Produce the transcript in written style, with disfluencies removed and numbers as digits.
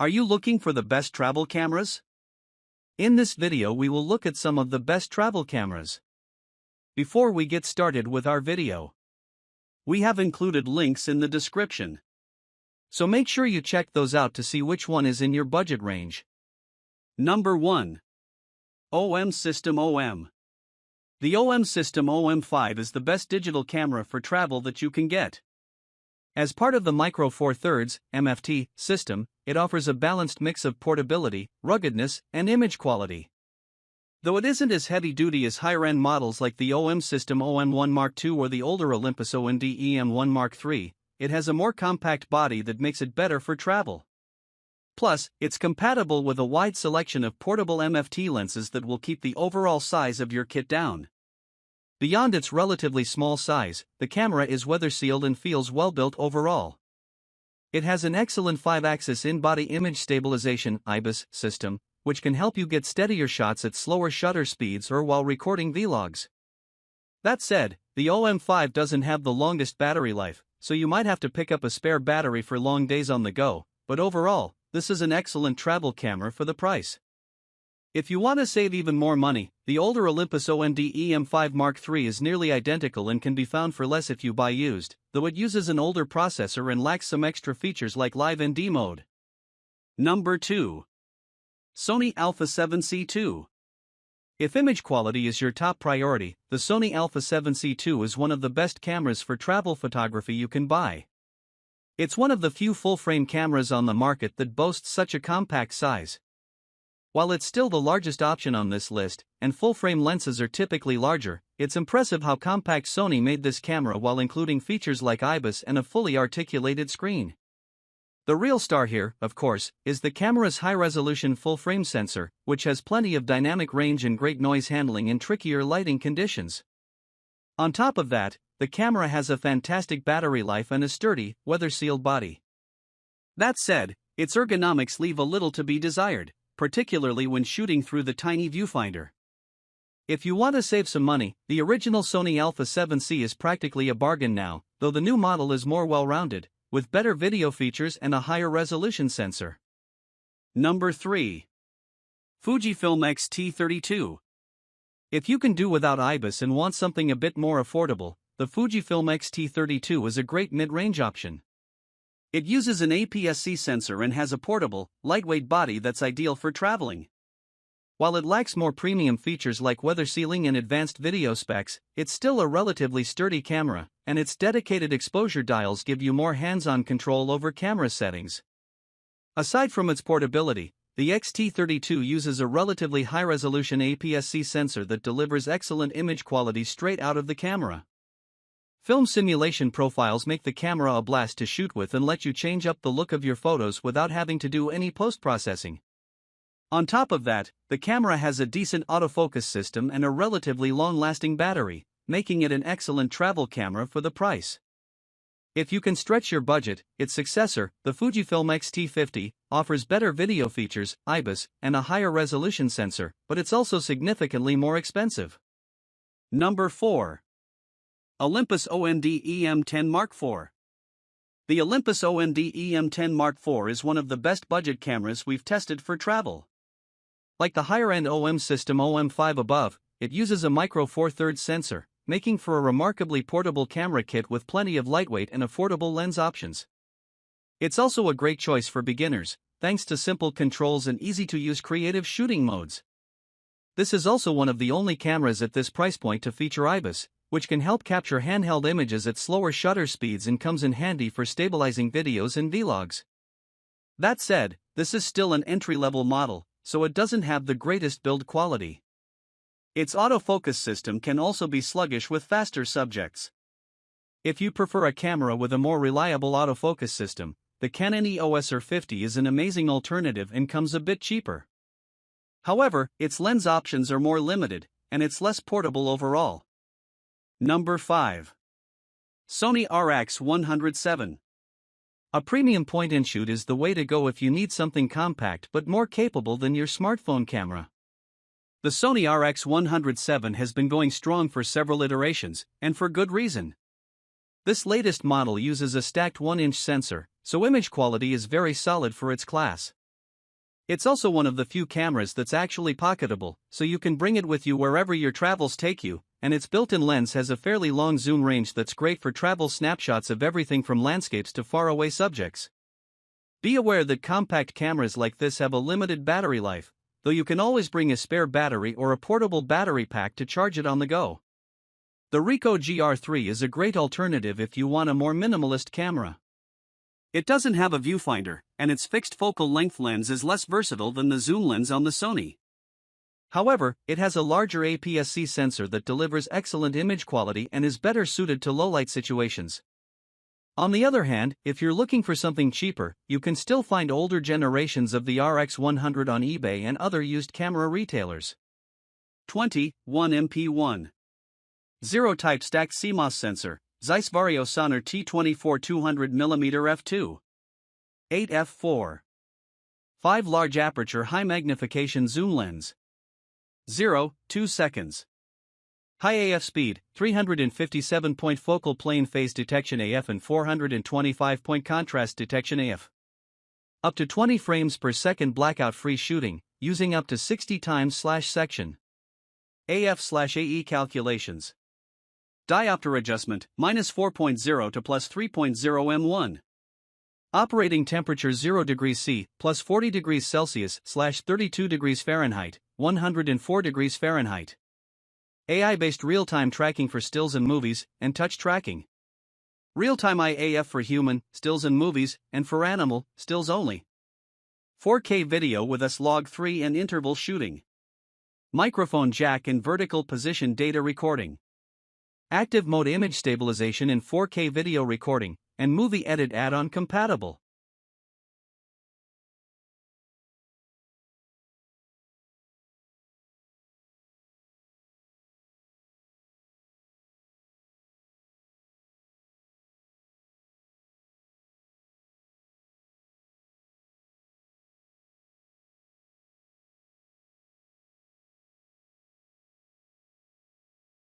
Are you looking for the best travel cameras? In this video we will look at some of the best travel cameras. Before we get started with our video, we have included links in the description. So make sure you check those out to see which one is in your budget range. Number 1. OM System OM. The OM System OM5 is the best digital camera for travel that you can get. As part of the Micro Four Thirds (MFT) system, it offers a balanced mix of portability, ruggedness, and image quality. Though it isn't as heavy-duty as higher-end models like the OM System OM1 Mark II or the older Olympus OND-EM1 Mark III, it has a more compact body that makes it better for travel. Plus, it's compatible with a wide selection of portable MFT lenses that will keep the overall size of your kit down. Beyond its relatively small size, the camera is weather-sealed and feels well-built overall. It has an excellent 5-axis in-body image stabilization (IBIS) system, which can help you get steadier shots at slower shutter speeds or while recording vlogs. That said, the OM5 doesn't have the longest battery life, so you might have to pick up a spare battery for long days on the go, but overall, this is an excellent travel camera for the price. If you want to save even more money, the older Olympus OND-EM5 Mark III is nearly identical and can be found for less if you buy used, though it uses an older processor and lacks some extra features like Live ND mode. Number 2. Sony Alpha 7C II. If image quality is your top priority, the Sony Alpha 7C II is one of the best cameras for travel photography you can buy. It's one of the few full-frame cameras on the market that boasts such a compact size. While it's still the largest option on this list, and full-frame lenses are typically larger, it's impressive how compact Sony made this camera while including features like IBIS and a fully articulated screen. The real star here, of course, is the camera's high-resolution full-frame sensor, which has plenty of dynamic range and great noise handling in trickier lighting conditions. On top of that, the camera has a fantastic battery life and a sturdy, weather-sealed body. That said, its ergonomics leave a little to be desired, particularly when shooting through the tiny viewfinder. If you want to save some money, the original Sony Alpha 7C is practically a bargain now, though the new model is more well-rounded, with better video features and a higher resolution sensor. Number 3. Fujifilm X-T30 II. If you can do without IBIS and want something a bit more affordable, the Fujifilm X-T30 II is a great mid-range option. It uses an APS-C sensor and has a portable, lightweight body that's ideal for traveling. While it lacks more premium features like weather sealing and advanced video specs, it's still a relatively sturdy camera, and its dedicated exposure dials give you more hands-on control over camera settings. Aside from its portability, the X-T30 II uses a relatively high-resolution APS-C sensor that delivers excellent image quality straight out of the camera. Film simulation profiles make the camera a blast to shoot with and let you change up the look of your photos without having to do any post-processing. On top of that, the camera has a decent autofocus system and a relatively long-lasting battery, making it an excellent travel camera for the price. If you can stretch your budget, its successor, the Fujifilm X-T50, offers better video features, IBIS, and a higher resolution sensor, but it's also significantly more expensive. Number 4. Olympus OND-EM10 Mark IV. The Olympus OND-EM10 Mark IV is one of the best budget cameras we've tested for travel. Like the higher-end OM System OM5 above, it uses a Micro Four Thirds sensor, making for a remarkably portable camera kit with plenty of lightweight and affordable lens options. It's also a great choice for beginners, thanks to simple controls and easy-to-use creative shooting modes. This is also one of the only cameras at this price point to feature IBIS, which can help capture handheld images at slower shutter speeds and comes in handy for stabilizing videos and vlogs. That said, this is still an entry-level model, so it doesn't have the greatest build quality. Its autofocus system can also be sluggish with faster subjects. If you prefer a camera with a more reliable autofocus system, the Canon EOS R50 is an amazing alternative and comes a bit cheaper. However, its lens options are more limited, and it's less portable overall. Number 5. Sony RX100 VII. A premium point-and-shoot is the way to go if you need something compact but more capable than your smartphone camera. The Sony RX100 VII has been going strong for several iterations, and for good reason. This latest model uses a stacked 1-inch sensor, so image quality is very solid for its class. It's also one of the few cameras that's actually pocketable, so you can bring it with you wherever your travels take you, and its built-in lens has a fairly long zoom range that's great for travel snapshots of everything from landscapes to faraway subjects. Be aware that compact cameras like this have a limited battery life, though you can always bring a spare battery or a portable battery pack to charge it on the go. The Ricoh GR3 is a great alternative if you want a more minimalist camera. It doesn't have a viewfinder, and its fixed focal length lens is less versatile than the zoom lens on the Sony. However, it has a larger APS-C sensor that delivers excellent image quality and is better suited to low-light situations. On the other hand, if you're looking for something cheaper, you can still find older generations of the RX100 on eBay and other used camera retailers. 20. 1MP1 0 Type Stacked CMOS Sensor, Zeiss Vario Sonor T24 200mm f2. 8 f4. 5 Large Aperture High Magnification Zoom Lens. 0, 2 seconds. High AF speed, 357-point focal plane phase detection AF and 425-point contrast detection AF. Up to 20 frames per second blackout-free shooting, using up to 60 times/section. AF/AE calculations. Diopter adjustment, -4.0 to +3.0 m1. Operating temperature 0 degrees C, plus 40 degrees Celsius/32 degrees Fahrenheit, 104 degrees Fahrenheit. AI-based real-time tracking for stills and movies, and touch tracking. Real-time IAF for human, stills and movies, and for animal, stills only. 4K video with S-Log3 and interval shooting. Microphone jack and vertical position data recording. Active mode image stabilization in 4K video recording, and movie edit add-on compatible.